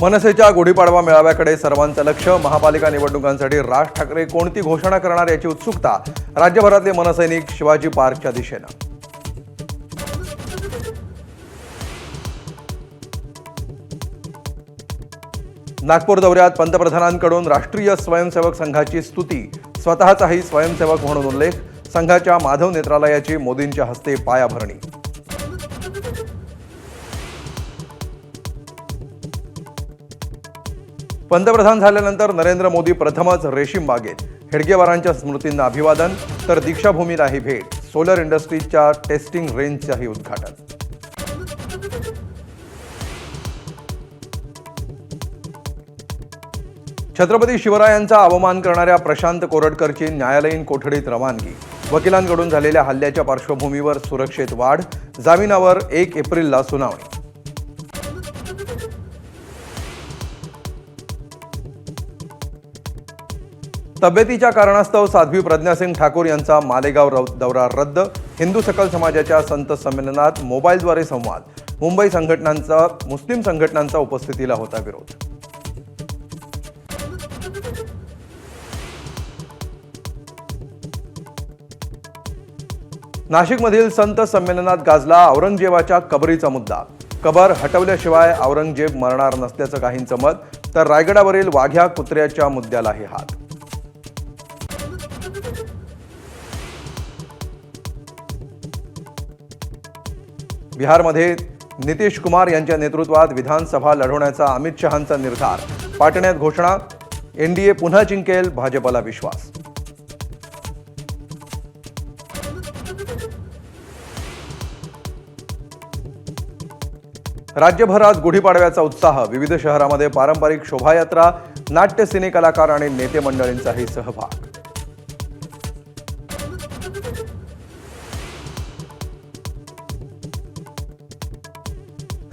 मनसेच्या गुढीपाडवा मेळाव्याकडे सर्वांचं लक्ष। महापालिका निवडणुकांसाठी राज ठाकरे कोणती घोषणा करणार याची उत्सुकता राज्यभरातले मनसैनिक शिवाजी पार्कच्या दिशेने। नागपूर दौऱ्यात पंतप्रधानांकडून राष्ट्रीय स्वयंसेवक संघाची स्तुती, स्वतःचाही स्वयंसेवक म्हणून उल्लेख, संघाच्या माधव नेत्रालयाची मोदींच्या हस्ते पायाभरणी। पंतप्रधान झाल्यानंतर नरेंद्र मोदी प्रथमच रेशीम बागेत, हेडगेवारांच्या स्मृतींना अभिवादन, तर दीक्षाभूमीलाही भेट, सोलर इंडस्ट्रीजच्या टेस्टिंग रेंजचंही उद्घाटन। छत्रपती शिवरायांचा अवमान करणाऱ्या प्रशांत कोरटकरची न्यायालयीन कोठडीत रवानगी, वकिलांकडून झालेल्या हल्ल्याच्या पार्श्वभूमीवर सुरक्षेत वाढ, जामिनावर 1 एप्रिलला सुनावणी। तब्येतीच्या कारणास्तव साध्वी प्रज्ञा सिंग ठाकूर यांचा मालेगाव दौरा रद्द, हिंदू सकल समाजाच्या संत संमेलनात मोबाईलद्वारे संवाद, मुंबई संघटनांचा मुस्लिम संघटनांचा उपस्थितीला होता विरोध। नाशिकमधील संत संमेलनात गाजला औरंगजेबाच्या कबरीचा मुद्दा, कबर हटवल्याशिवाय औरंगजेब मरणार नसल्याचं काहींचं मत, तर रायगडावरील वाघ्या कुत्र्याच्या मुद्द्यालाही हात। बिहारमध्ये नितीश कुमार यांच्या नेतृत्वात विधानसभा लढवण्याचा अमित शहांचा निर्धार, पाटण्यात घोषणा, एनडीए पुन्हा जिंकेल, भाजपला विश्वास। राज्यभरात गुढीपाडव्याचा उत्साह, विविध शहरांमध्ये पारंपरिक शोभायात्रा, नाट्य सिने कलाकार आणि नेते मंडळींचाही सहभाग।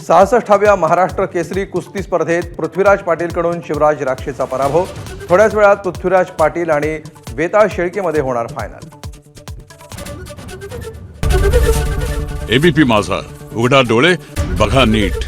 66व्या महाराष्ट्र केसरी कुस्ती स्पर्धेत पृथ्वीराज पाटीलकडून शिवराज राक्षेचा पराभव, थोड्याच वेळात पृथ्वीराज पाटील आणि वेताळ शेळकेमध्ये होणार फायनल। एबीपी माझा, उघडा डोळे बघा नीट।